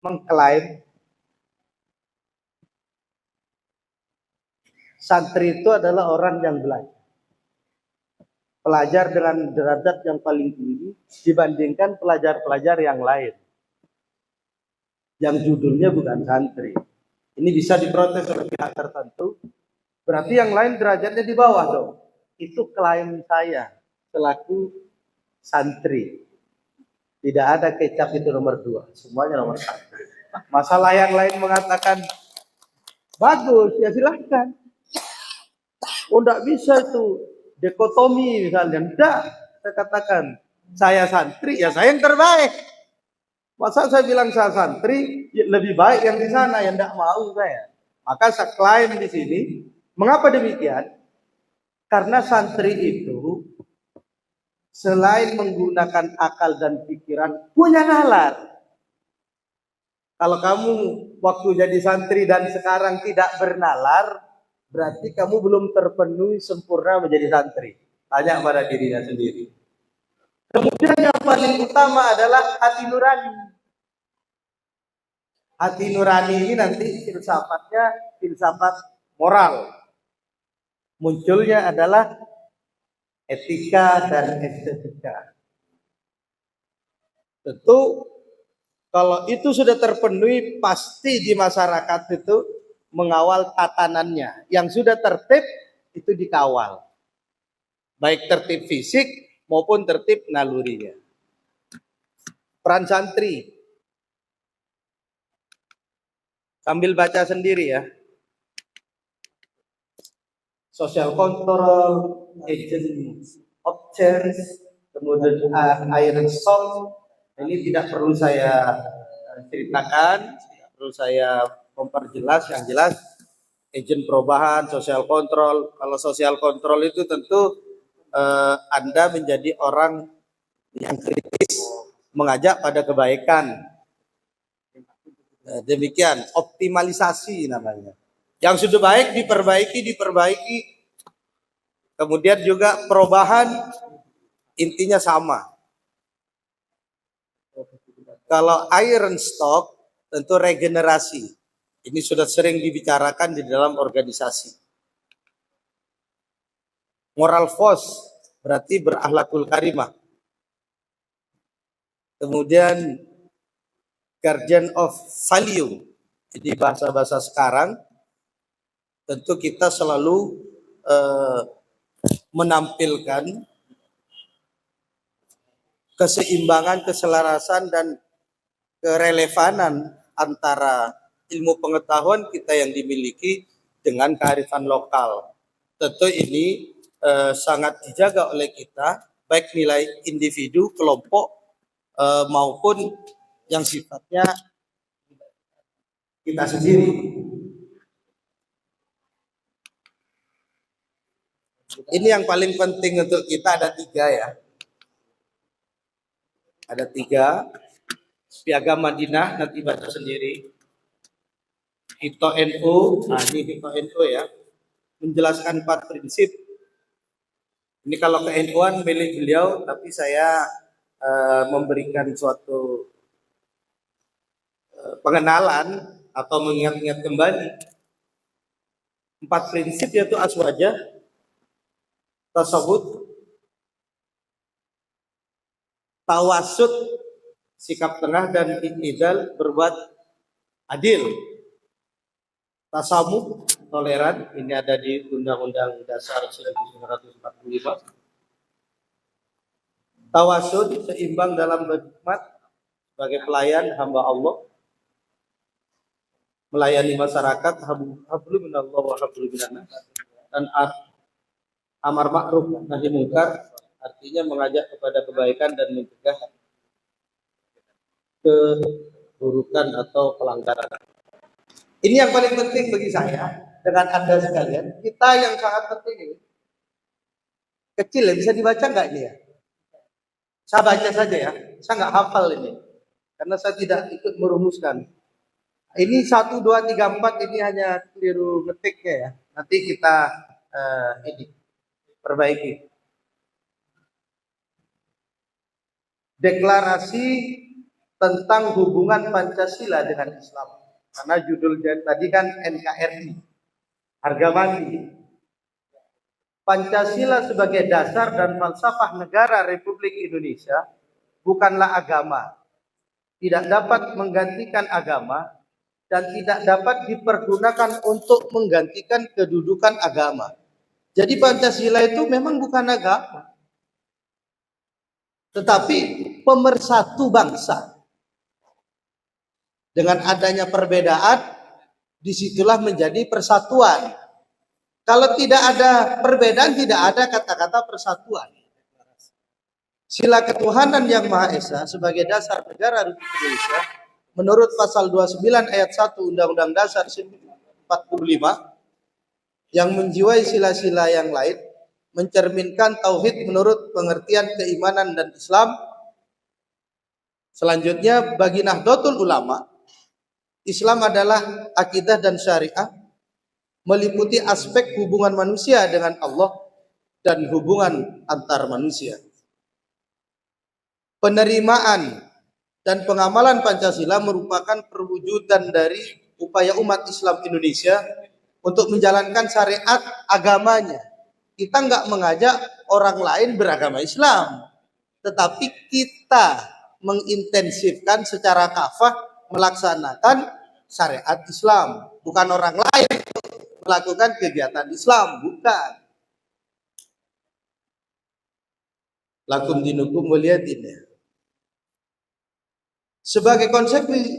mengklaim santri itu adalah orang yang belajar. Pelajar dengan derajat yang paling tinggi dibandingkan pelajar-pelajar yang lain. Yang judulnya bukan santri. Ini bisa diprotes oleh pihak tertentu. Berarti yang lain derajatnya di bawah dong. Itu klaim saya selaku santri. Tidak ada kecap itu nomor 2. Semuanya nomor 1. Masalah yang lain mengatakan bagus, ya silahkan. Oh, enggak bisa itu dikotomi misalnya. Enggak, saya katakan saya santri, ya saya yang terbaik. Masa saya bilang saya santri, ya lebih baik yang di sana, yang enggak mau saya. Maka saya klaim di sini. Mengapa demikian? Karena santri itu selain menggunakan akal dan pikiran, punya nalar. Kalau kamu waktu jadi santri dan sekarang tidak bernalar, berarti kamu belum terpenuhi sempurna menjadi santri. Tanya pada dirinya sendiri. Kemudian yang paling utama adalah hati nurani. Hati nurani ini nanti filsafatnya filsafat moral. Munculnya adalah etika dan estetika. Tentu kalau itu sudah terpenuhi, pasti di masyarakat itu mengawal tatanannya. Yang sudah tertib itu dikawal. Baik tertib fisik maupun tertib nalurinya. Peran santri. Sambil baca sendiri ya. Social control, agent of change, kemudian iron song. Ini tidak perlu saya ceritakan, tidak perlu saya memperjelas. Yang jelas agent perubahan, social control. Kalau social control itu tentu Anda menjadi orang yang kritis, mengajak pada kebaikan. Demikian, optimalisasi namanya. Yang sudah baik diperbaiki. Kemudian juga perubahan intinya sama. Kalau iron stock tentu regenerasi. Ini sudah sering dibicarakan di dalam organisasi. Moral force berarti berakhlakul karimah. Kemudian guardian of value. Jadi bahasa-bahasa sekarang tentu kita selalu menampilkan keseimbangan, keselarasan dan kerelevanan antara ilmu pengetahuan kita yang dimiliki dengan kearifan lokal. Tentu ini sangat dijaga oleh kita, baik nilai individu, kelompok maupun yang sifatnya kita sendiri. Ini yang paling penting untuk kita, ada 3 ya. Ada 3. Piagam Madinah, nanti baca sendiri. Hito NU, nah ini Hito NU ya, menjelaskan 4 prinsip. Ini kalau ke NU-an milik beliau, tapi saya memberikan suatu pengenalan atau mengingat-ingat kembali. 4 prinsip yaitu aswajah, tasawuf, tawasud, sikap tengah, dan i'tidal, berbuat adil. Tasamuh, toleran, ini ada di Undang-Undang Dasar 1945. Tawasud, seimbang dalam berkhidmat sebagai pelayan hamba Allah, melayani masyarakat, hablu minallah wa hablu minannas, dan amar ma'ruf nahi munkar, artinya mengajak kepada kebaikan dan mencegah keburukan atau pelanggaran. Ini yang paling penting bagi saya dengan Anda sekalian. Kita yang sangat penting ini. Kecil ya, bisa dibaca nggak ini ya? Saya baca saja ya. Saya nggak hafal ini. Karena saya tidak ikut merumuskan. Ini 1, 2, 3, 4 ini hanya keliru ngetiknya ya. Nanti kita edit, perbaiki. Deklarasi tentang hubungan Pancasila dengan Islam. Karena judulnya tadi kan NKRI, harga mati. Pancasila sebagai dasar dan falsafah negara Republik Indonesia bukanlah agama, tidak dapat menggantikan agama, dan tidak dapat dipergunakan untuk menggantikan kedudukan agama. Jadi Pancasila itu memang bukan agama, tetapi pemersatu bangsa. Dengan adanya perbedaan, disitulah menjadi persatuan. Kalau tidak ada perbedaan, tidak ada kata-kata persatuan. Sila ketuhanan yang Maha Esa sebagai dasar negara Republik Indonesia menurut pasal 29 ayat 1 Undang-Undang Dasar 45 yang menjiwai sila-sila yang lain, mencerminkan tauhid menurut pengertian keimanan dan Islam. Selanjutnya, bagi Nahdlatul Ulama, Islam adalah akidah dan syariah, meliputi aspek hubungan manusia dengan Allah dan hubungan antar manusia. Penerimaan dan pengamalan Pancasila merupakan perwujudan dari upaya umat Islam Indonesia untuk menjalankan syariat agamanya. Kita nggak mengajak orang lain beragama Islam, tetapi kita mengintensifkan secara kafah melaksanakan syariat Islam, bukan orang lain melakukan kegiatan Islam, bukan. Lakum dinukum waliyadin. Sebagai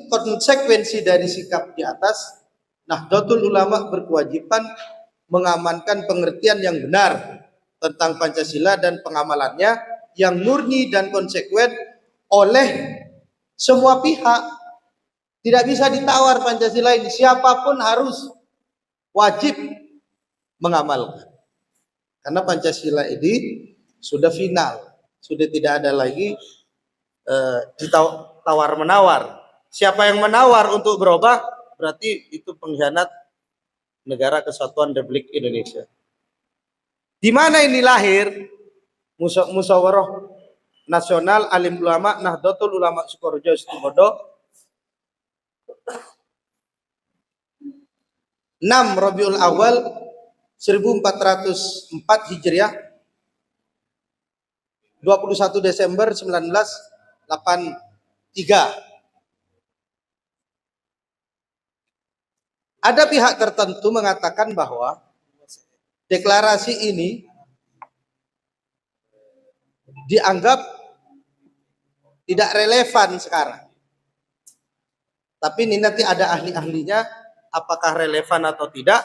konsekuensi dari sikap di atas, Nahdlatul Ulama berkewajiban mengamankan pengertian yang benar tentang Pancasila dan pengamalannya yang murni dan konsekuen oleh semua pihak. Tidak bisa ditawar Pancasila ini, siapapun harus wajib mengamalkan. Karena Pancasila ini sudah final, sudah tidak ada lagi tawar-menawar. Siapa yang menawar untuk berubah, berarti itu pengkhianat negara kesatuan Republik Indonesia. Di mana ini lahir? Musyawarah Nasional Alim Ulama Nahdlatul Ulama Sukoharjo Situbondo 6 Rabiul Awal 1404 Hijriah 21 Desember 1983. Ada pihak tertentu mengatakan bahwa deklarasi ini dianggap tidak relevan sekarang. Tapi ini nanti ada ahli-ahlinya, apakah relevan atau tidak.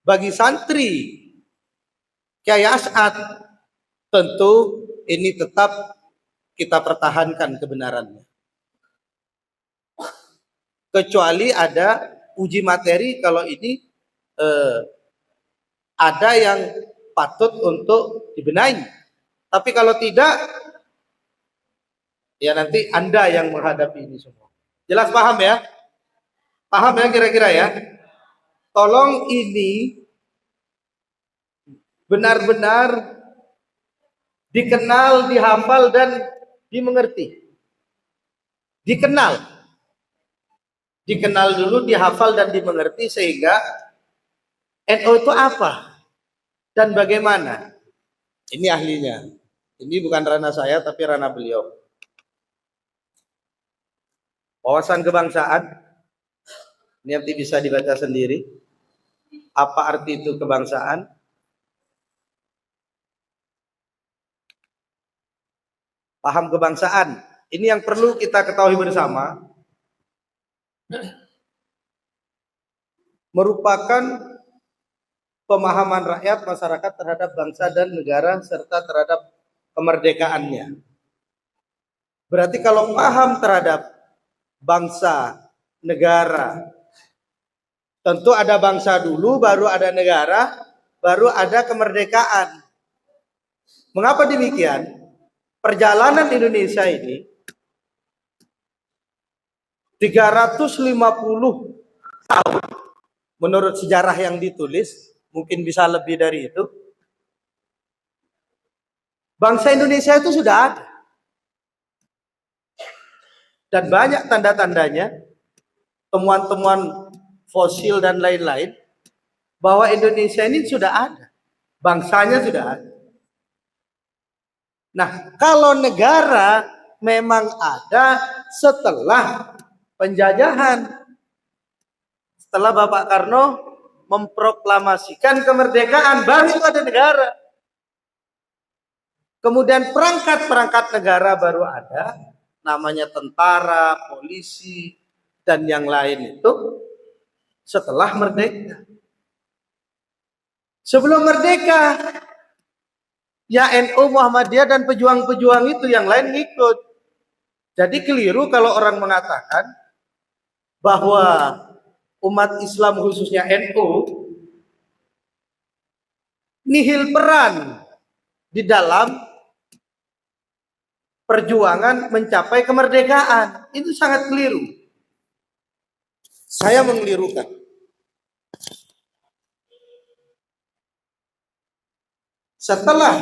Bagi santri Kyai As'ad, tentu ini tetap kita pertahankan kebenarannya. Kecuali ada uji materi, kalau ini ada yang patut untuk dibenahi. Tapi kalau tidak, ya nanti Anda yang menghadapi ini semua. Jelas paham ya? Paham ya kira-kira ya? Tolong ini benar-benar dikenal, dihafal, dan dimengerti. Dikenal dulu, dihafal, dan dimengerti, sehingga NU itu apa dan bagaimana. Ini ahlinya. Ini bukan ranah saya, tapi ranah beliau. Wawasan kebangsaan, ini nanti bisa dibaca sendiri. Apa arti itu kebangsaan? Paham kebangsaan. Ini yang perlu kita ketahui bersama. Merupakan pemahaman rakyat masyarakat terhadap bangsa dan negara serta terhadap kemerdekaannya. Berarti kalau paham terhadap bangsa, negara, tentu ada bangsa dulu, baru ada negara, baru ada kemerdekaan. Mengapa demikian? Perjalanan Indonesia ini 350 tahun menurut sejarah yang ditulis, mungkin bisa lebih dari itu. Bangsa Indonesia itu sudah ada. dan banyak tanda-tandanya, temuan-temuan fosil dan lain-lain, bahwa Indonesia ini sudah ada, bangsanya sudah ada. Nah, kalau negara memang ada setelah penjajahan, setelah Bapak Karno memproklamasikan kemerdekaan, baru itu ada negara. Kemudian perangkat-perangkat negara baru ada, namanya tentara, polisi, dan yang lain itu setelah merdeka. Sebelum merdeka, ya NU, Muhammadiyah, dan pejuang-pejuang itu yang lain ngikut. Jadi keliru kalau orang mengatakan bahwa umat Islam khususnya NU nihil peran di dalam perjuangan mencapai kemerdekaan. Itu sangat keliru. Saya mengelirukan. Setelah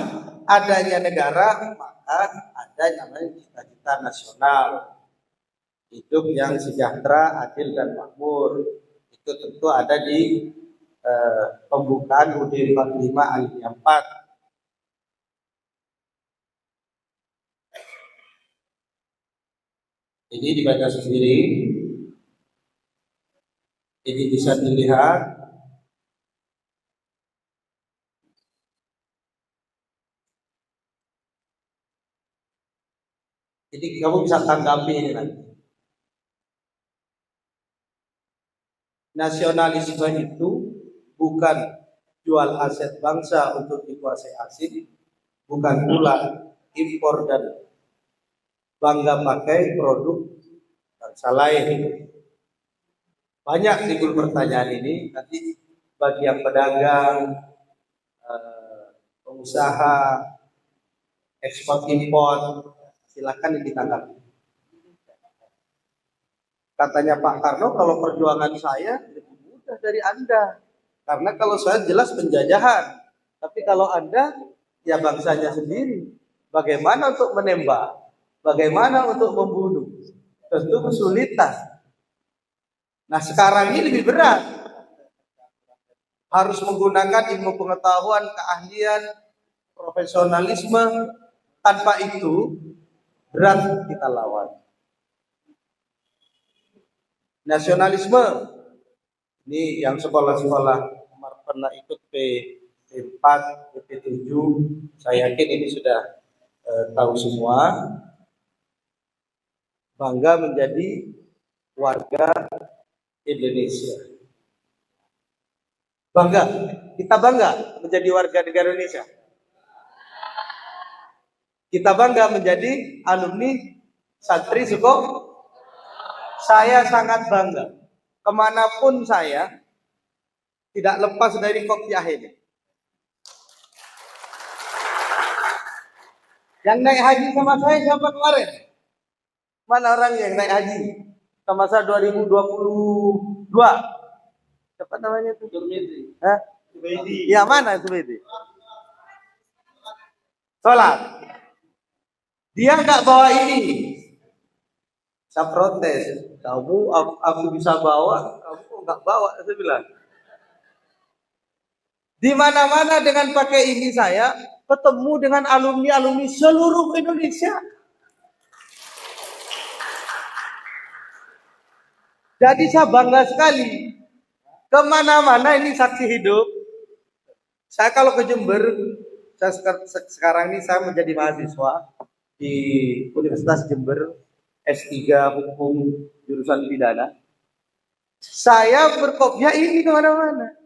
adanya negara, maka ada namanya cita-cita nasional. Hidup yang sejahtera, adil, dan makmur. Itu tentu ada di pembukaan UUD 45 ayat 4. Ini dibaca sendiri. Ini bisa dilihat. Jadi kamu bisa tanggapi ini nanti. Nasionalisme itu bukan jual aset bangsa untuk dikuasai asing, bukan pula impor dan bangga pakai produk bangsa lain. Banyak timbul pertanyaan ini, nanti bagi yang pedagang, pengusaha, ekspor impor, silakan ditanggapi. Katanya Pak Karno, kalau perjuangan saya lebih mudah dari Anda. Karena kalau saya jelas penjajahan. Tapi kalau Anda, ya bangsanya sendiri. Bagaimana untuk menembak? Bagaimana untuk membunuh? Tentu kesulitan. Nah sekarang ini lebih berat. Harus menggunakan ilmu pengetahuan, keahlian, profesionalisme. Tanpa itu, berat kita lawan. Nasionalisme ini yang sekolah-sekolah pernah ikut P4, P7, saya yakin ini sudah tahu semua. Bangga menjadi warga Indonesia. Bangga, kita bangga menjadi warga negara Indonesia. Kita bangga menjadi alumni santri Suko. Saya sangat bangga. Kemanapun saya, tidak lepas dari kopiah ini. Yang naik haji sama saya siapa kemarin? Mana orang yang naik haji? Sama saya 2022. Siapa namanya itu? Jurmidi. Hah? Jurmidi. Ya mana Jurmidi? Sholat. Dia nggak bawa ini. Saya protes. Kamu, aku bisa bawa, kamu nggak bawa, saya bilang. Di mana-mana dengan pakai ini saya ketemu dengan alumni-alumni seluruh Indonesia. Jadi saya bangga sekali. Kemana-mana ini saksi hidup. Saya kalau ke Jember, saya sekarang ini saya menjadi mahasiswa di Universitas Jember, S3 Hukum jurusan pidana. Saya berkopiah ini kemana-mana.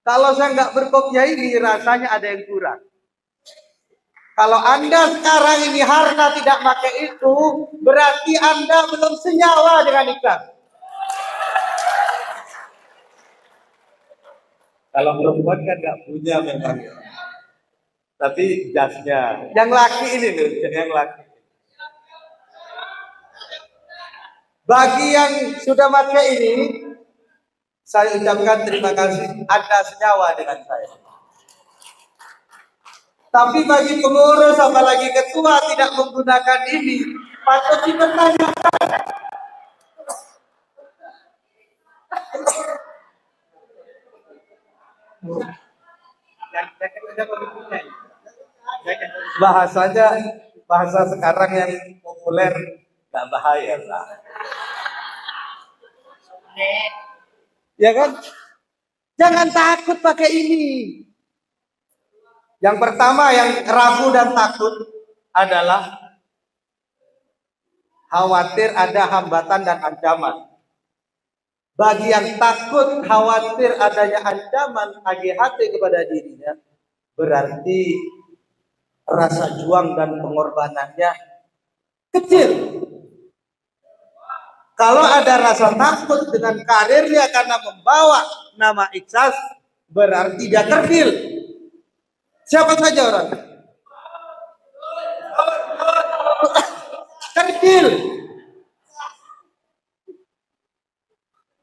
Kalau saya nggak berkopiah ini, rasanya ada yang kurang. Kalau Anda sekarang ini harta tidak pakai itu, berarti Anda belum senyawa dengan ikan. Kalau perempuan kan nggak punya memang. Tapi jasnya, yang laki ini loh, yang laki. Bagi yang sudah pakai ini, saya ucapkan terima kasih. Anda senyawa dengan saya. Tapi bagi pengurus, apalagi ketua tidak menggunakan ini, patut dipertanyakan. Bahasanya, bahasa sekarang yang populer, nggak bahaya lah. Ya kan? Jangan takut pakai ini. Yang pertama yang ragu dan takut adalah khawatir ada hambatan dan ancaman. Bagi yang takut, khawatir adanya ancaman AGHT kepada dirinya, berarti rasa juang dan pengorbanannya kecil. Kalau ada rasa takut dengan karirnya karena membawa nama Ikhlas, berarti dia kerdil. Siapa saja orang kerdil.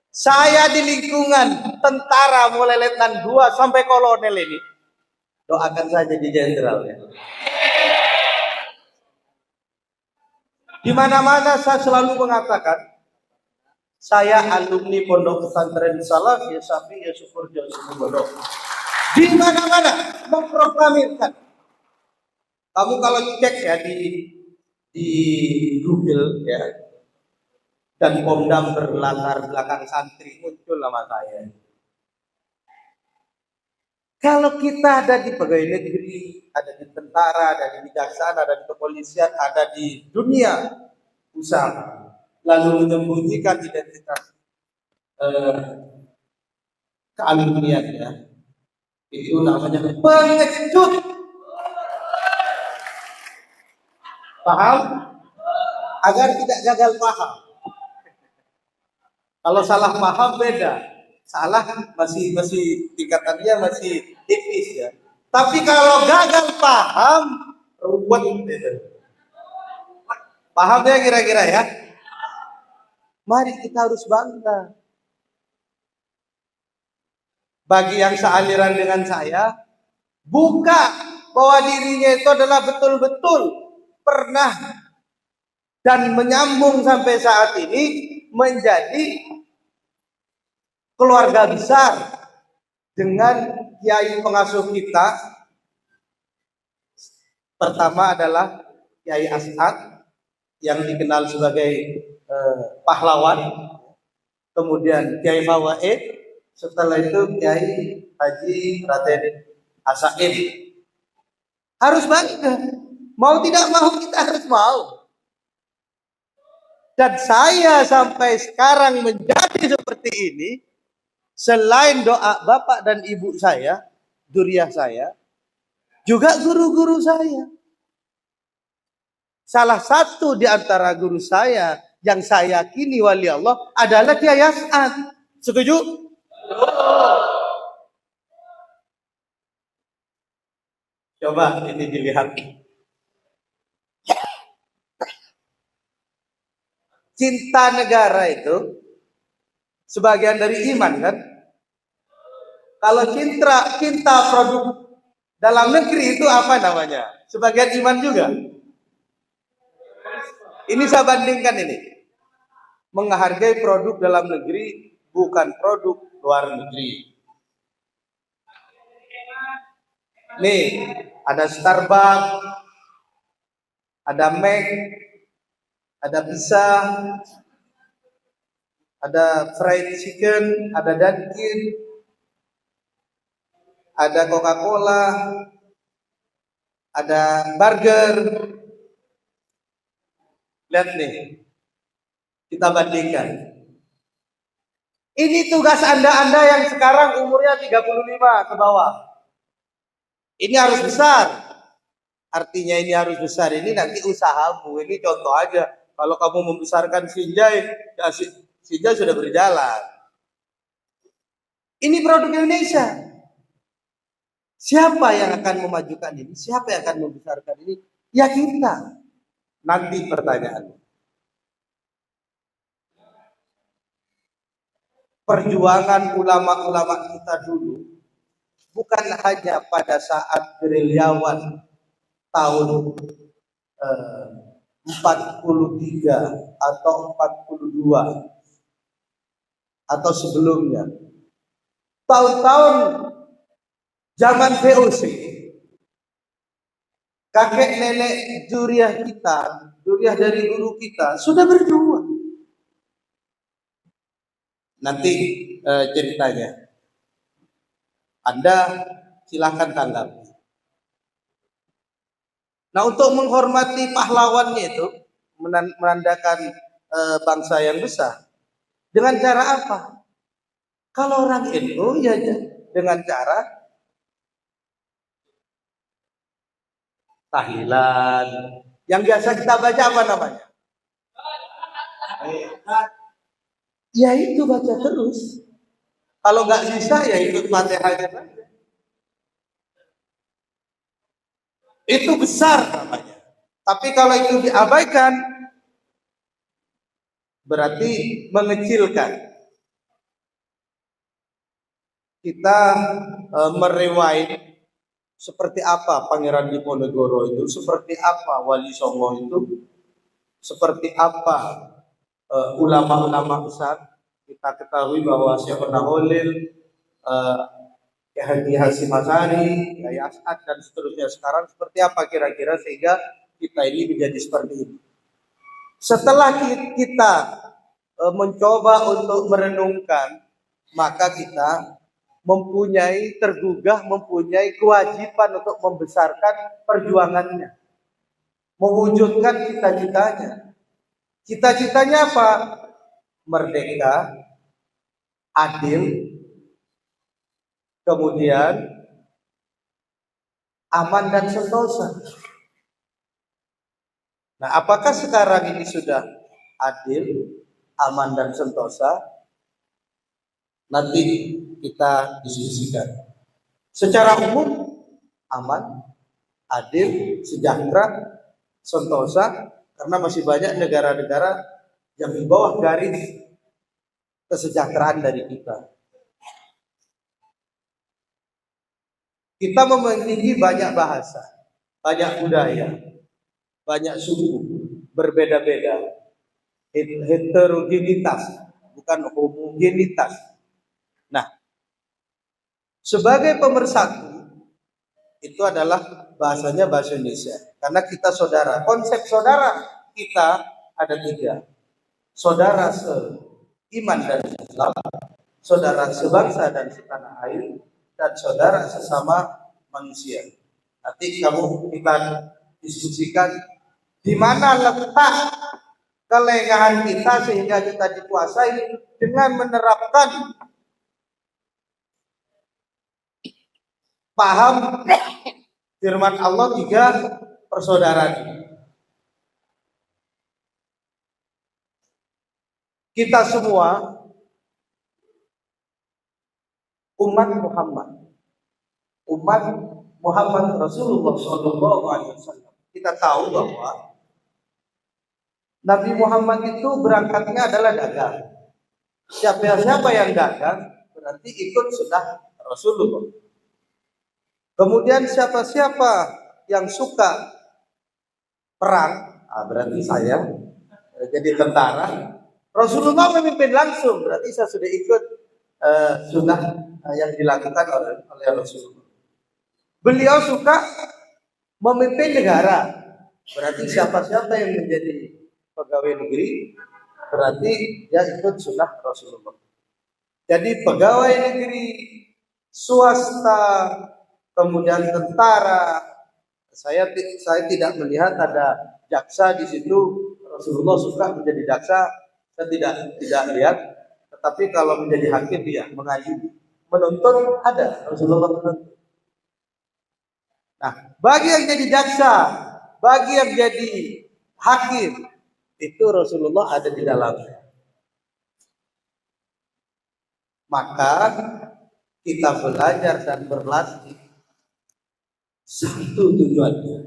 Saya di lingkungan tentara mulai letnan 2 sampai kolonel ini, doakan saja di jenderal ya. Di mana-mana saya selalu mengatakan, saya alumni Pondok Pesantren Salafiyah Syafiyah Sukoharjo Situbondo. Di mana-mana memproklamirkan. Kamu kalau cek ya di Google ya, dan Pomdam berlatar belakang santri, muncul nama saya. Kalau kita ada di pegawai negeri, ada di tentara, ada di kejaksaan, ada di kepolisian, ada di dunia usaha, lalu menyembunyikan identitas kealumnian ya, itu namanya pengecut. Paham? Agar tidak gagal paham. Kalau salah paham beda, salah masih tingkatannya masih tipis ya. Tapi kalau gagal paham, ruwet gitu. Paham ya kira-kira ya? Mari kita harus bangga. Bagi yang sealiran dengan saya, buka bahwa dirinya itu adalah betul-betul pernah dan menyambung sampai saat ini menjadi keluarga besar dengan kiai pengasuh kita. Pertama adalah Kiai As'ad yang dikenal sebagai pahlawan, kemudian Kiai Fawaid, setelah itu Kiai Haji Raden Asaid. Harus bangga, mau tidak mau kita harus mau. Dan saya sampai sekarang menjadi seperti ini, selain doa bapak dan ibu saya, duriah saya, juga guru-guru saya. Salah satu di antara guru saya yang saya yakini wali Allah adalah Kiai As'ad. Setuju? Coba ini dilihat. Cinta negara itu sebagian dari iman kan? Kalau cinta produk dalam negeri itu apa namanya? Sebagian iman juga. Ini saya bandingkan ini. Menghargai produk dalam negeri bukan produk luar negeri. Nih, ada Starbucks, ada Mac, ada pizza, ada fried chicken, ada Dunkin, ada Coca-Cola, ada burger. Lihat nih, kita bandingkan. Ini tugas Anda yang sekarang umurnya 35 ke bawah. Ini harus besar. Artinya ini harus besar. Ini nanti usahamu. Ini contoh aja. Kalau kamu membesarkan Sinjai, ya Sinjai sudah berjalan. Ini produk Indonesia. Siapa yang akan memajukan ini? Siapa yang akan membesarkan ini? Ya kita. Nanti pertanyaannya. Perjuangan ulama-ulama kita dulu bukan hanya pada saat gerilyawan tahun 43 atau 42 atau sebelumnya, tahun-tahun zaman VOC, kakek nenek juriah kita, juriah dari guru kita sudah berjuang. Nanti ceritanya, Anda silahkan tanggapi. Nah, untuk menghormati pahlawannya itu, menandakan bangsa yang besar, dengan cara apa? Kalau orang NU ya dengan cara tahlilan, yang biasa kita baca apa namanya? Ya itu baca terus. Kalau nggak bisa ya ikut Fatihahnya saja. Itu besar namanya. Tapi kalau itu diabaikan, berarti mengecilkan. Kita merewind seperti apa Pangeran Diponegoro itu, seperti apa Wali Songo itu, seperti apa ulama-ulama besar. Kita ketahui bahwa Syekhona Holil, Ki Haji Hasyim Asy'ari, Kiai As'ad dan seterusnya. Sekarang seperti apa kira-kira sehingga kita ini menjadi seperti ini. Setelah kita mencoba untuk merenungkan, maka kita tergugah mempunyai kewajiban untuk membesarkan perjuangannya, mewujudkan cita-citanya. Cita-citanya apa? Merdeka, adil, kemudian aman dan sentosa. Nah, apakah sekarang ini sudah adil, aman dan sentosa? Nanti kita diskusikan. Secara umum aman, adil, sejahtera, sentosa, karena masih banyak negara-negara yang di bawah garis kesejahteraan dari kita. Kita memiliki banyak bahasa, banyak budaya, banyak suku, berbeda-beda, heterogenitas, bukan homogenitas. Nah, sebagai pemersatu itu adalah bahasanya bahasa Indonesia, karena kita saudara. Konsep saudara kita ada 3. Saudara seiman dan Islam, saudara sebangsa dan setanah air, dan saudara sesama manusia. Nanti kita diskusikan di mana letak kelengahan kita sehingga kita dikuasai dengan menerapkan paham firman Allah 3 persaudaraan. Kita semua umat Muhammad Rasulullah SAW. Kita tahu bahwa Nabi Muhammad itu berangkatnya adalah dagang. Siapa yang dagang berarti ikut sunnah Rasulullah. Kemudian siapa yang suka perang, berarti saya jadi tentara. Rasulullah memimpin langsung, berarti saya sudah ikut sunnah yang dilakukan oleh Rasulullah. Beliau suka memimpin negara, berarti siapa yang menjadi pegawai negeri, berarti dia ikut sunnah Rasulullah. Jadi pegawai negeri, swasta, kemudian tentara, saya tidak melihat ada jaksa di situ. Rasulullah suka menjadi jaksa, saya tidak lihat. Tetapi kalau menjadi hakim dia mengadili, menuntut ada Rasulullah menuntut. Nah, bagi yang jadi jaksa, bagi yang jadi hakim, itu Rasulullah ada di dalamnya. Maka kita belajar dan berlatih satu tujuannya.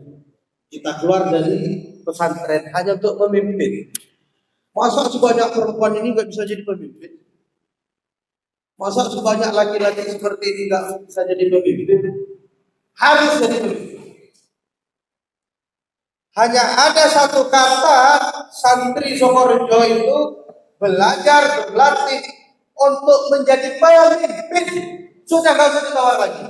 Kita keluar dari pesantren hanya untuk memimpin. Masa sebanyak perempuan ini nggak bisa jadi pemimpin? Masa sebanyak laki-laki seperti ini nggak bisa jadi pemimpin? Harus jadi pemimpin. hanya ada satu kata, santri Sukorejo itu belajar, berlatih untuk menjadi pemimpin. Sudah nggak usah ditawar lagi.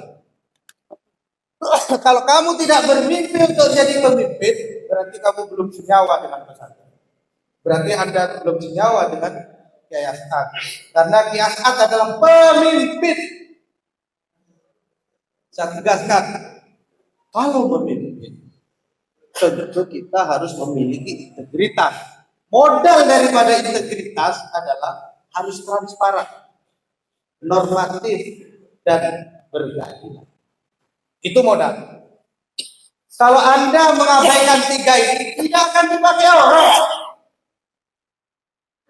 Kalau kamu tidak bermimpi untuk jadi pemimpin, berarti kamu belum senyawa dengan pesantren. Berarti Anda belum senyawa dengan Kiai As'ad. Karena Kiai As'ad adalah pemimpin. Saya tegaskan, kalau memimpin, tentu kita harus memiliki integritas. Modal daripada integritas adalah harus transparan, normatif, dan berkeadilan. Itu modal. Kalau Anda mengabaikan tiga ini, tidak akan dipakai orang.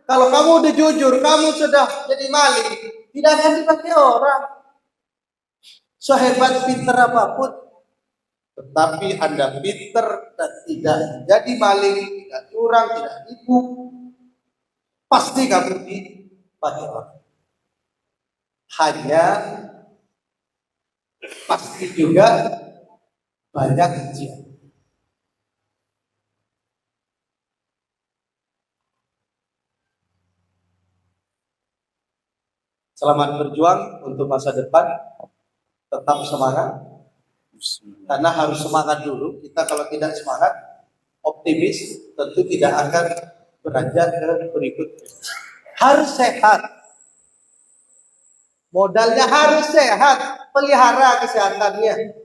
Kalau kamu udah jujur, kamu sudah jadi maling, tidak akan dipakai orang. Sehebat pinter apapun, tetapi Anda pinter dan tidak jadi maling, tidak curang, tidak tipu, pasti kamu dipakai orang. Hanya pasti juga banyak ujian. Selamat berjuang untuk masa depan. Tetap semangat. Karena harus semangat dulu. Kita kalau tidak semangat, optimis, tentu tidak akan beranjak ke berikutnya. Harus sehat. Modalnya harus sehat. Pelihara kesehatannya.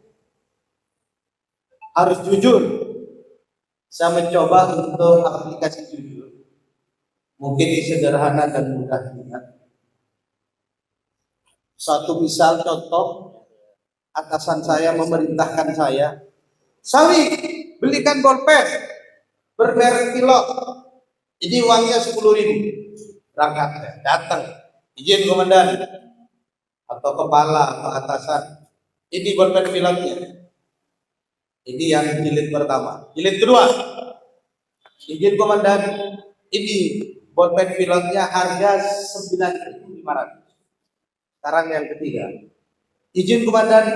Harus jujur. Saya mencoba untuk aplikasi jujur. Mungkin sederhana dan mudah diingat. Suatu misal contoh, atasan saya memerintahkan saya, Sawi, belikan bolpen bermerek pilot. Ini uangnya 10.000. Berangkat, datang, izin komandan atau kepala atau atasan. Ini bolpen pilotnya. Ini yang jilid pertama. Jilid kedua, izin komandan, ini bolpen pilotnya harga 9.500. Sekarang yang ketiga, izin komandan,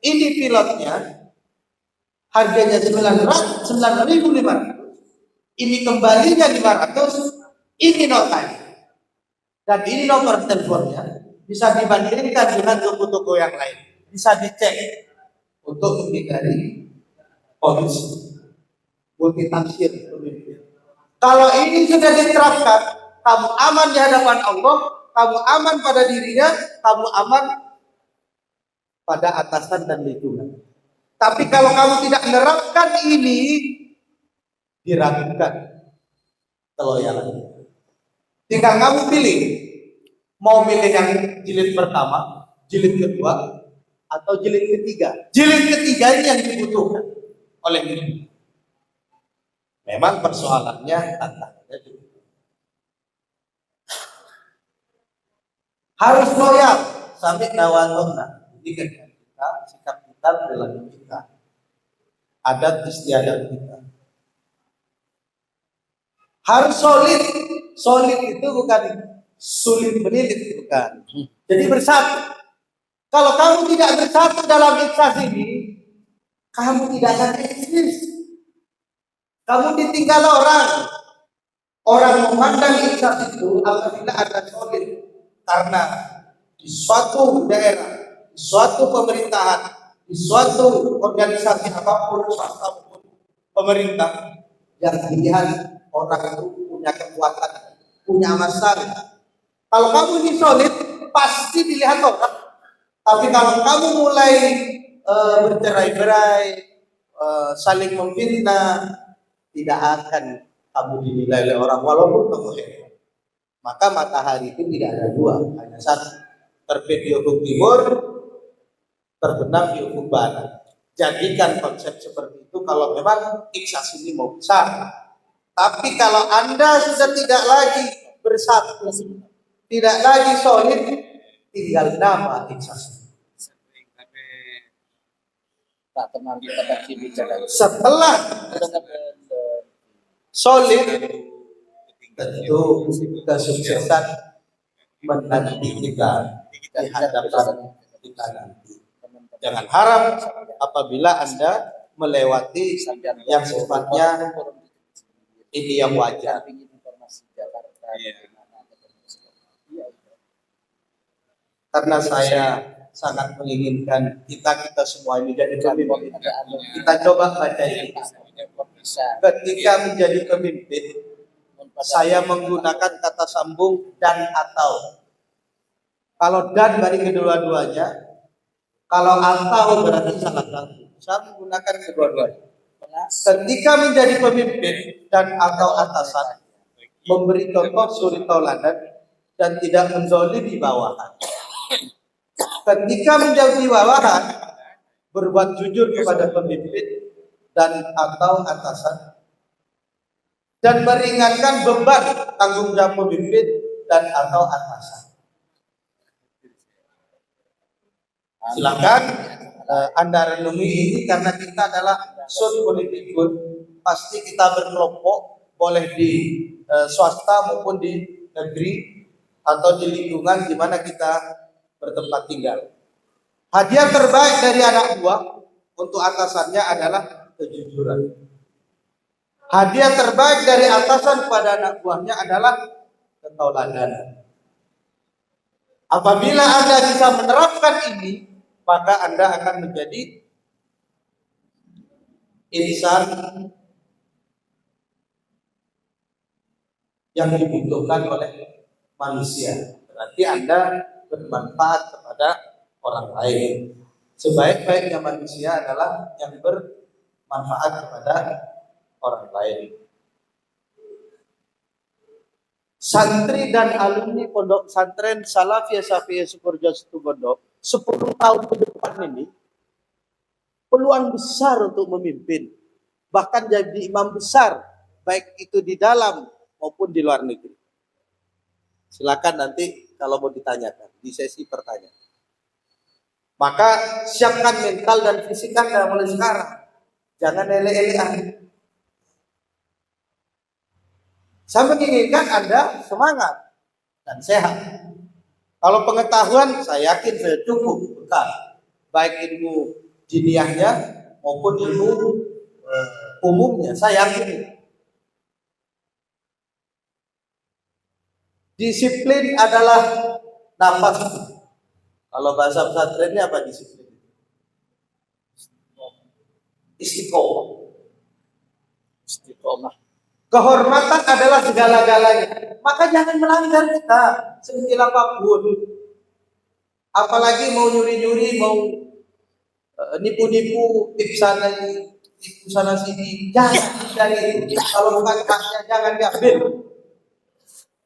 ini pilotnya harganya 9.500. Ini kembalinya 500. Ini notai. Dan ini nomor teleponnya. Bisa dibandingkan dengan toko-toko yang lain. Bisa dicek untuk menghindari polisi. Multitafsir. Kalau ini sudah diterapkan, kamu aman di hadapan Allah, kamu aman pada dirinya, kamu aman pada atasan dan lingkungan. Tapi kalau kamu tidak menerapkan ini, diragukan keloyalannya. Tinggal kamu pilih, mau milih yang jilid pertama, jilid kedua, atau jilid ketiga. Jilid ketiga ini yang dibutuhkan oleh diri. Memang persoalannya tantangannya juga. Harus loyal sampai nawatona. Ini kan kita, sikap kita, perilaku kita, adat istiadat kita. Harus solid. Solid itu bukan sulit menilik, bukan. Jadi bersatu. Kalau kamu tidak bersatu dalam ikhlas ini, kamu tidak akan eksis. Kamu ditinggal orang. Orang memandang ikhlas itu apabila ada solid. Karena di suatu daerah, di suatu pemerintahan, di suatu organisasi apapun, swasta maupun pemerintah, yang dilihat orang itu punya kekuatan, punya masalah. Kalau kamu ini solid, pasti dilihat orang. Tapi kalau kamu mulai bercerai-berai, saling memfitnah, tidak akan kamu dinilai oleh orang walaupun kamu hebat. Maka matahari itu tidak ada dua, hanya satu. Terbit di ufuk timur, terbenam di ufuk barat. Jadikan konsep seperti itu kalau memang ikhlas ini mau besar. Tapi kalau Anda sudah tidak lagi bersatu, tidak lagi solid, tinggal nama ikhlas. Setelah solid, tentu kesuksesan menanti kita di hadapan kita nanti. Jangan harap apabila Anda melewati yang sifatnya ini yang wajar. Karena saya sangat menginginkan kita semua ini jadi pemimpin. Kita coba baca ini. Ketika menjadi pemimpin, saya menggunakan kata sambung dan atau. Kalau dan dari kedua-duanya, kalau atau berarti salah satu. Saya menggunakan kedua-duanya. Ketika menjadi pemimpin dan atau atasan, memberi contoh suri tauladan dan tidak menzalimi bawahan. Ketika menjadi bawahan, berbuat jujur kepada pemimpin dan atau atasan, dan meringankan beban tanggung jawab pemimpin dan atau atasan. Silakan Anda renungi ini, karena kita adalah sun politikun, pasti kita berkelompok, boleh di swasta maupun di negeri atau di lingkungan di mana kita bertempat tinggal. Hadiah terbaik dari anak buah untuk atasannya adalah kejujuran. Hadiah terbaik dari atasan pada anak buahnya adalah ketauladanan. Apabila Anda bisa menerapkan ini, maka Anda akan menjadi insan yang dibutuhkan oleh manusia. Berarti Anda bermanfaat kepada orang lain. Sebaik-baiknya manusia adalah yang bermanfaat kepada orang lain. Santri dan alumni Pondok Pesantren Salafiyah Syafiyah Sukoharjo Situbondo 10 tahun ke depan ini peluang besar untuk memimpin, bahkan jadi imam besar, baik itu di dalam maupun di luar negeri. Silakan nanti kalau mau ditanyakan di sesi pertanyaan. Maka siapkan mental dan fisik Anda mulai sekarang. Jangan ele-elean. Saya menginginkan Anda semangat dan sehat. Kalau pengetahuan, saya yakin saya cukup bekal, baik ilmu diniahnya maupun ilmu umumnya. Saya yakin. Disiplin adalah nafas. Kalau bahasa pesantrennya apa disiplin? Istiqomah. Istiqomah. Kehormatan adalah segala-galanya. Maka jangan melanggar kita sekecil apapun. Apalagi mau nyuri-nyuri, mau nipu-nipu, tipu sana sini. Jangan dari itu. Kalau bukan haknya jangan diambil.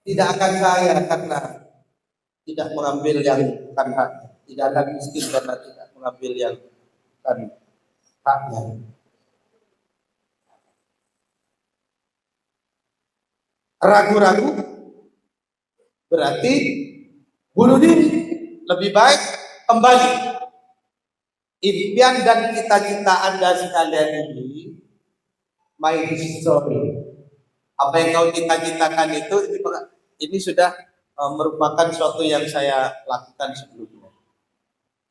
Tidak akan kaya karena tidak mengambil yang bukan haknya. Tidak akan miskin karena tidak mengambil yang bukan haknya. Ragu-ragu berarti bunuh diri. Lebih baik kembali. Impian dan cita-cita Anda sekalian ini my history. Apa yang kau cita-citakan itu ini sudah merupakan suatu yang saya lakukan sebelumnya.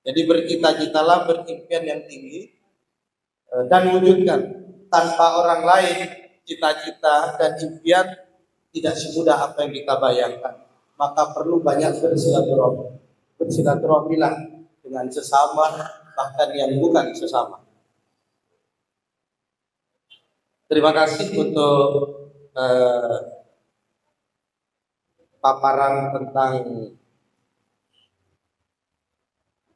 Jadi bercita-citalah, berimpian yang tinggi dan wujudkan. Tanpa orang lain, cita-cita dan impian tidak semudah apa yang kita bayangkan. Maka perlu banyak bersilaturahmi. Bersilaturahmilah dengan sesama, bahkan yang bukan sesama. Terima kasih untuk paparan tentang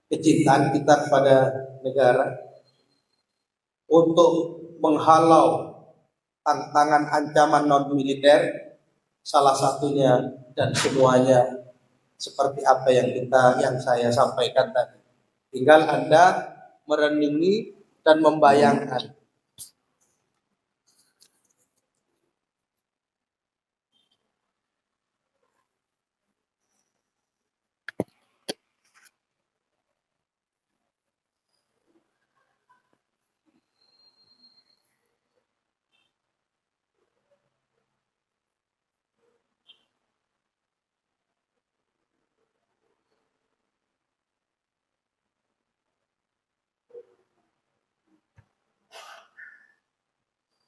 kecintaan kita kepada negara untuk menghalau tantangan ancaman non militer, salah satunya dan semuanya seperti apa yang saya sampaikan tadi. Tinggal Anda merenungi dan membayangkan.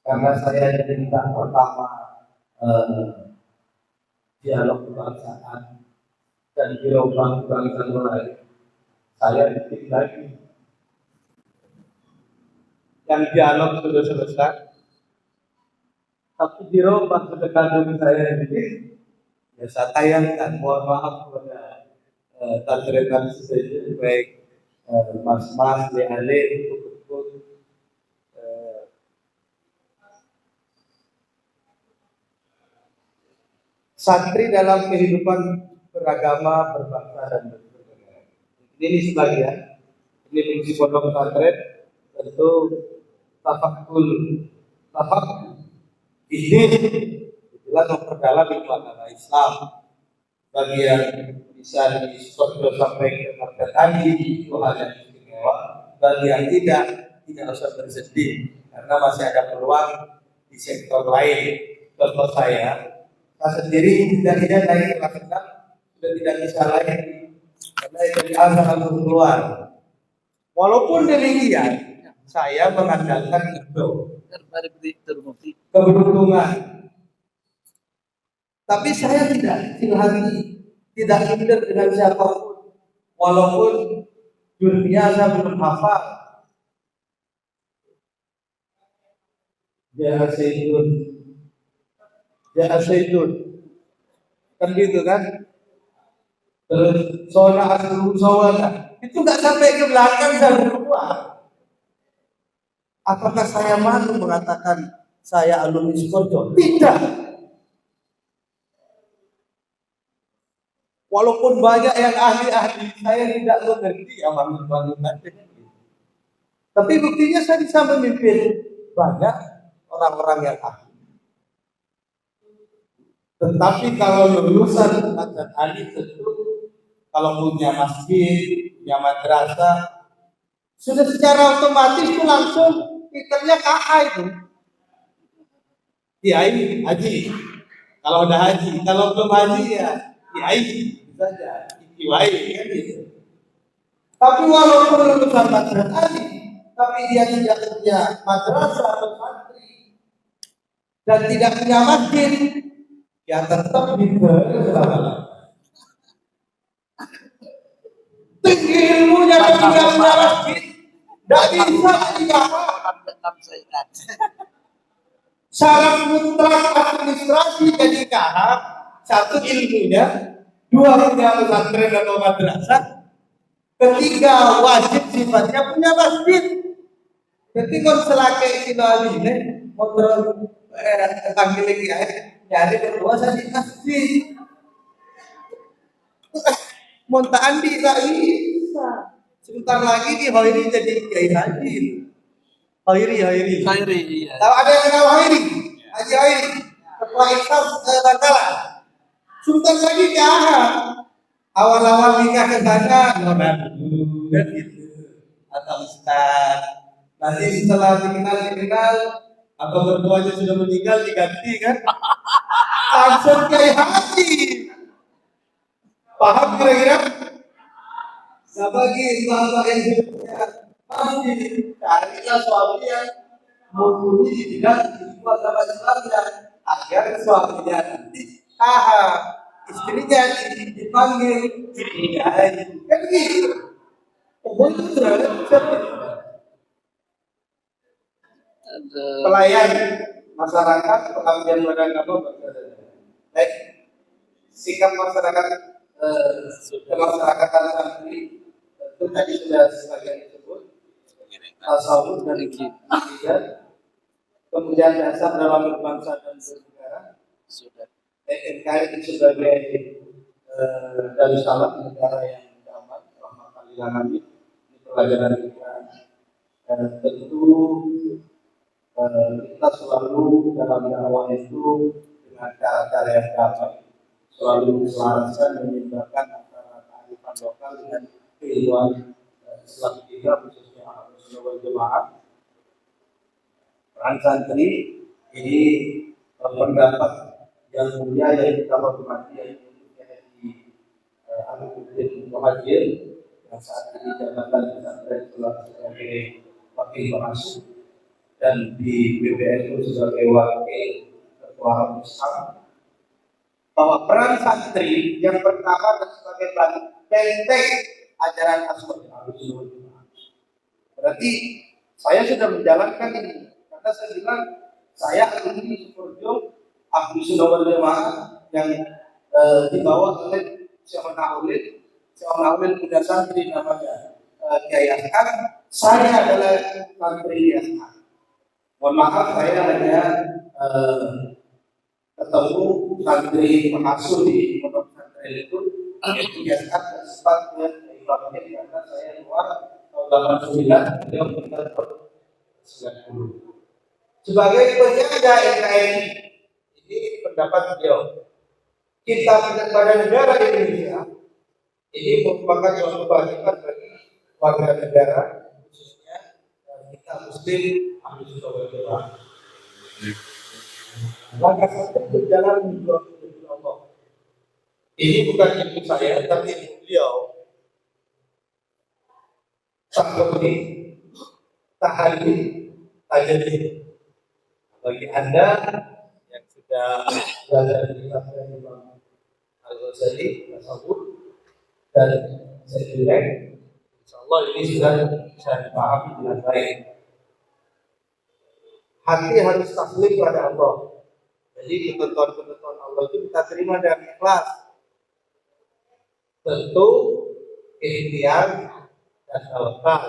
karena saya diminta pertama dialog kebangsaan dan dialog kebangsaan lain, saya dikit lagi. Yang dialog sudah selesai, tapi dirubah kedekatan saya dikit. Ya saya tayangkan, mohon maaf kepada tantretan saja, baik mas-mas, ale, ikut santri dalam kehidupan beragama, berbangsa dan bernegara. Ini sebagian, ini fungsi pondok pesantren, tentu tafakul, ini jelas memperdalam ilmu agama Islam. Bagi yang bisa disupport sampai ke market tadi itu hal yang istimewa. Bagi yang tidak usah bersedih karena masih ada peluang di sektor lain. Contoh saya sendiri tidak naik kelas 6 sudah tidak bisa lagi karena dari azan langsung keluar. Walaupun demikian, saya mengandalkan itu keberuntungan. Tapi saya tidak kecil hati, tidak minder dengan siapapun, walaupun dunia saya belum hafal. Ya Zaitun, kan gitu kan? Terus Sona Asru Sawana, itu nggak sampai ke belakang saya keluar. Apakah saya malu mengatakan saya alumni Sukoharjo? Tidak. Walaupun banyak yang ahli-ahli, saya tidak mengerti amanat-amanat. Tapi buktinya saya bisa memimpin banyak orang-orang yang ahli. Tetapi kalau lulusan adat ahli tentu kalau punya masjid, punya madrasah, sudah secara otomatis itu langsung titelnya KA itu. Kiai haji. Kalau udah haji, kalau belum haji ya kiai saja, kiai kan gitu. Tapi walaupun lulusan madrasah tadi, tapi dia tidak punya madrasah atau santri dan tidak punya masjid, ya tetap diberi selama. Tinggi ilmunya dan tidak punya masjid, tidak bisa dikahak. Syarat mutlak administrasi jadi kahak, satu ilmunya, dua punya pesantren atau madrasah, ketiga wajib sifatnya punya masjid. Jadi kalau selakai sila ini motor panggil lagi nyari berdua saya di masjid. Montaan di bisa. Sebentar lagi di Hoiri jadi kiai haji. Hoiri. Iya. Tahu ada yang kenal Hoiri? Haji Hoiri. Ketua Ikhlas Bangkalan. Sebentar lagi ke awal-awal nikah ke sana nona dulu kan gitu atau ustaz. Nanti setelah dikenal atau berduanya sudah meninggal diganti kan langsung kiai haji. Paham kira-kira? Nah bagi bapak yang masih carilah suami yang mumpuni di bidang ilmu agama Islamnya agar suaminya nanti istrinya dipanggil kiai kan gitu. Pelayan masyarakat pengabdian beragama baik sikap masyarakat kemasyarakatan santri itu tadi sudah sebagian disebut tasawuf dan akidah, kemudian dasar dalam berbangsa dan bernegara sudah NKRI sebagai Darussalam negara yang damai rahmatan lil alamin. Ini pelajaran kita dan tentu kita selalu dalam dakwah itu dengan cara-cara yang damai selalu diselaraskan menyeimbangkan antara kearifan lokal dengan keilmuan Islam kita khususnya Ahlussunnah wal Jamaah. Peran santri ini pendapat yang mulia yang kita hormati yaitu di Al-Quddin Muhajir yang saat ini jabatan pesantren sebagai wakil pengasuh dan di PBNU sebagai wakil ketua besar, bahwa peran santri yang pertama sebagai benteng ajaran Ahlussunnah. Berarti saya sudah menjalankan ini, karena saya bilang saya alumni Sukoharjo Ahlussunnah wal Jamaah yang dibawa oleh Syekh Naulil Muda Santri namanya Kiai Ashar. Saya adalah santri Ashar. Mohon maaf saya hanya ketemu santri pengasuh di pondok pesantren itu Kiai Ashar dan sempat dengan karena saya keluar tahun 89 beliau meninggal tahun 90. Sebagai penjaga NKRI, ini pendapat beliau. Kita pada negara Indonesia ini merupakan suatu kewajiban bagi warga negara, khususnya kita Muslim Ahlussunnah wal Jamaah. Maka saya berjalan menuju Allah. Ini bukan ilmu saya, tapi ilmu beliau. Sakuni, tahali, tajadi. Bagi Anda yang sudah belajar di pesantren Imam Al-Ghazali, tasawuf dan Sayyidullah, insyaallah ini sudah bisa dipahami dengan baik. Hati harus taslim pada Allah. Jadi ketentuan-ketentuan Allah itu kita terima dengan ikhlas. Tentu ikhtiar dan tawakal.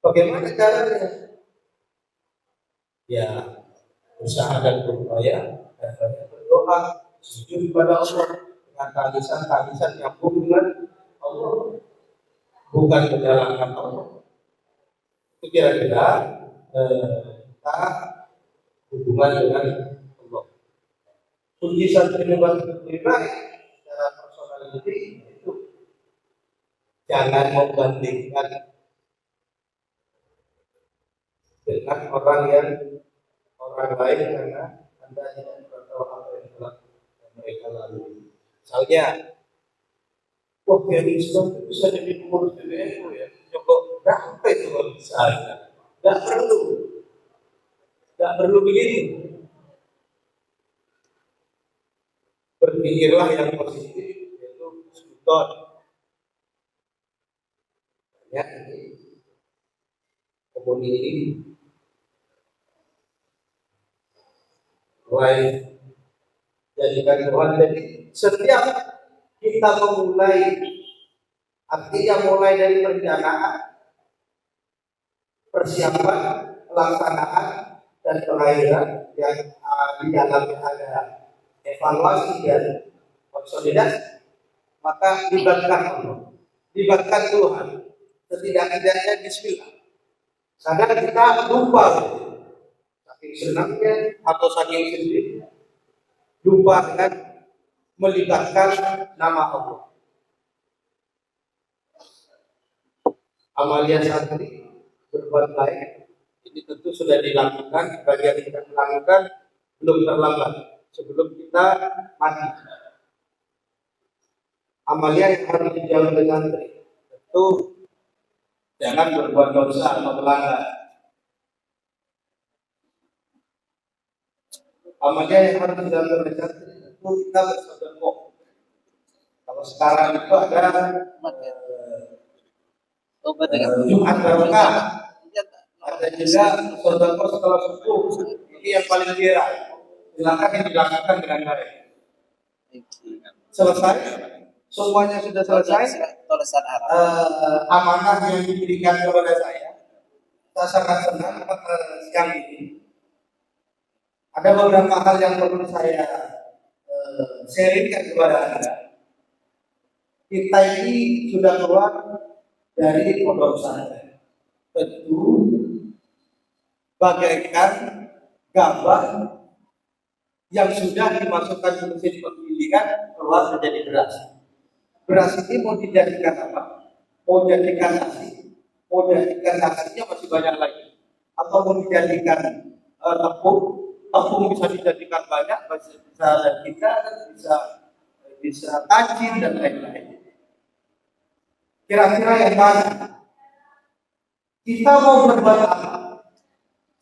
Bagaimana caranya? Ya, usaha dan berupaya dan banyak berdoa, sujud kepada Allah dengan tangisan nyambung dengan Allah, bukan menyalahkan Allah. Itu kira-kira kita hubungan dengan Allah. Kunci santri membantu pribadi secara personality itu jangan membandingkan dengan orang lain karena Anda tidak tahu apa yang telah mereka lalui. Misalnya, wah dari Islam itu bisa jadi pengurus PBNU ya. Coba berapa itu kalau bisa? Tidak perlu begitu. Berpikirlah yang positif, yaitu sultan. Ya, komuniti mulai jadikan Tuhan. Jadi setiap kita memulai, artinya mulai dari perencanaan, persiapan, pelaksanaan dan pengairan yang di dalamnya ada evaluasi dan konsolidasi, maka libatkan Tuhan. Setidak-tidaknya bismillah. Kadang kita lupa, saking senangnya atau saking sedihnya, lupa dengan melibatkan nama Allah. Amalia santri berbuat baik ini tentu sudah dilakukan. Bagian kita melakukan belum terlambat sebelum kita mati. Amalia yang harus dijauhi oleh santri tentu jangan berbuat dosa atau melanggar. Amalia yang harus dijauhi oleh santri tentu kita bersedekah. Kalau sekarang itu ada Jumat Barokah, ada juga sedekah setelah subuh. Ini yang paling viral. Silakan yang dilakukan dengan baik. Selesai, semuanya sudah selesai. Amanah yang diberikan kepada saya sangat senang siang ini. Ada beberapa hal yang perlu saya sharingkan kepada Anda. Kita ini sudah keluar dari pondok pesantren. Tentu bagaikan gambar yang sudah dimasukkan ke mesin penggilingan keluar menjadi beras. Beras ini mau dijadikan apa? Mau dijadikan nasi, mau dijadikan nasinya masih banyak lagi, atau mau dijadikan tepung bisa dijadikan banyak, bisa bisa tajin dan lain-lain. Kira-kira yang mana? Kita mau berbuat apa?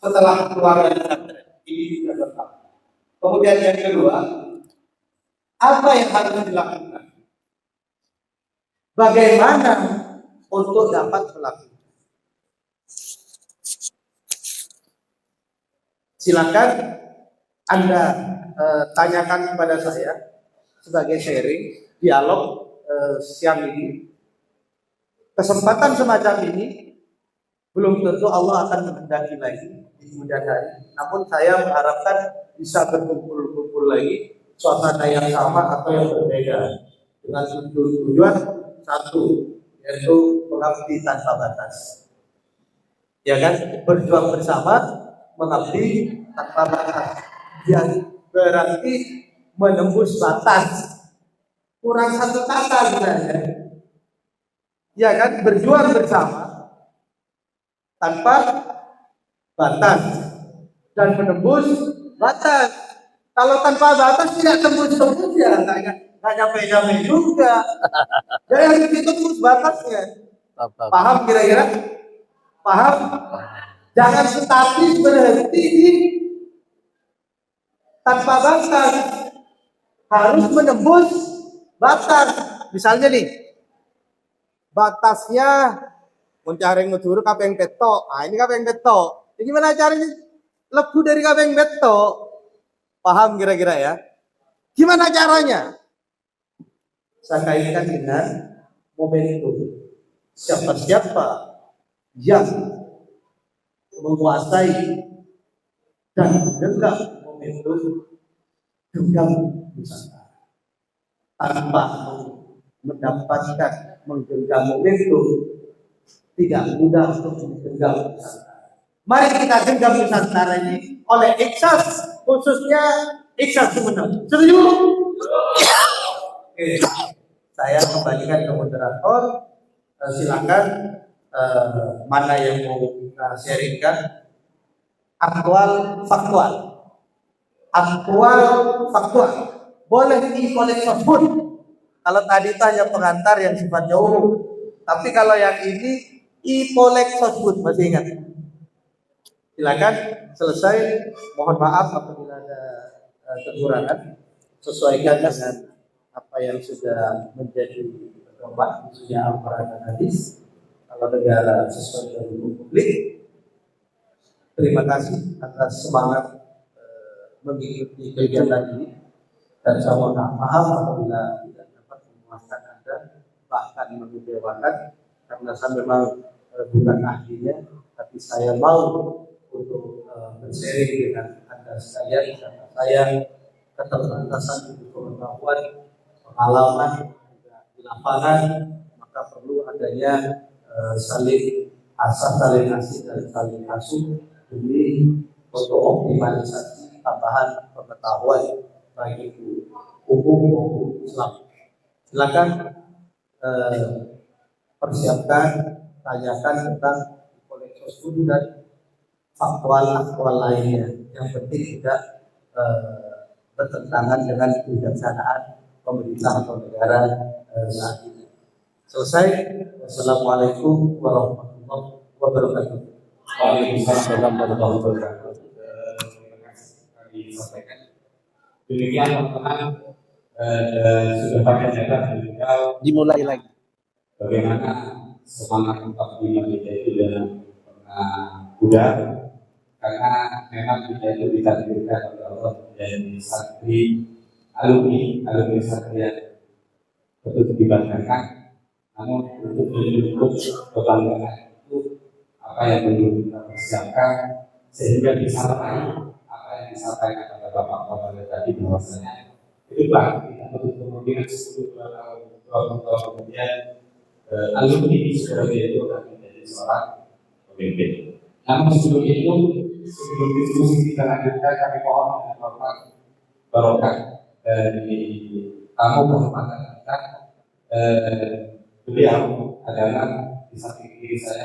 setelah keluar dari pesantren. Ini sudah tetap. Kemudian yang kedua, apa yang harus dilakukan? Bagaimana untuk dapat melakukan? Silakan Anda tanyakan kepada saya sebagai sharing dialog siang ini. Kesempatan semacam ini belum tentu Allah akan menghendaki lagi di kemudian hari. Namun saya mengharapkan bisa berkumpul-kumpul lagi suasana yang sama atau yang berbeda dengan tujuan satu, yaitu mengabdi tanpa batas. Ya kan, berjuang bersama, mengabdi tanpa batas. Yang berarti menembus batas. Kurang satu kata sebenarnya. Ya kan, berjuang bersama tanpa batas dan menembus batas. Kalau tanpa batas tidak tembus-tembus ya nggak nyampe-nyampe juga. Jadi harus ditembus batasnya. Paham kira-kira? Paham? Jangan statis berhenti di tanpa batas. Harus menembus batas. Misalnya nih, batasnya mencari ngejuru kapeng beto. Ah ini kapeng beto. Jadi gimana caranya lebu dari kapeng beto? Paham kira-kira ya? Gimana caranya? Saya kaitkan dengan momentum. Siapa-siapa yang menguasai dan menggenggam momentum genggam Nusantara tanpa mendapatkan menggenggam momentum tidak mudah untuk menggenggam Nusantara. Mari kita genggam Nusantara ini oleh Ikhlas, khususnya Ikhlas Sumeneb. Setuju? Oke, saya kembalikan ke moderator. Silakan mana yang mau kita sharingkan. Aktual, faktual. Boleh e-kolektor pun. Kalau tadi itu hanya pengantar yang sifatnya umum. Tapi kalau yang ini e-kolektor pun, masih ingat? Silakan selesai. Mohon maaf apabila ada kekurangan. Sesuaikan dengan apa yang sudah menjadi pedoman khususnya Al-Quran dan Hadis. Kalau negara sesuai dengan hukum publik. Terima kasih atas semangat mengikuti kegiatan ini, dan saya mohon maaf apabila tidak dapat memuaskan Anda, bahkan mengecewakan, karena saya memang bukan ahlinya, tapi saya mau untuk bersharing dengan Anda sekalian, karena saya keterbatasan untuk pengetahuan, pengalaman di lapangan, maka perlu adanya saling asah, saling asih, dan saling asuh demi untuk optimalisasi tambahan pengetahuan baik itu hukum maupun Islam. Silakan persiapkan, tanyakan tentang kolektor dan faktual lainnya. Yang penting tidak bertentangan dengan kebijaksanaan pemerintah atau negara saat ini. Selesai. Wassalamualaikum warahmatullahi wabarakatuh. Waalaikumsalam warahmatullahi wabarakatuh. Terima kasih kami sampaikan. Demikian teman-teman, sudah pada nyata beliau Dimulai lagi. bagaimana semangat untuk media itu dengan mudah, karena memang media itu ditakdirkan oleh Allah menjadi santri alumni satria betul dibanggakan. Namun untuk menyebut kebanggaan itu apa yang belum kita persiapkan sehingga disampaikan apa yang disampaikan oleh Bapak tadi, bahwasanya itu bang kita untuk kemungkinan 10 tahun kemudian alumni sebagai itu akan menjadi seorang pemimpin. Namun sebelum diskusi kita lanjutkan, kami mohon dengan Bapak barokah dari tamu kehormatan kita. Beliau adalah di samping diri saya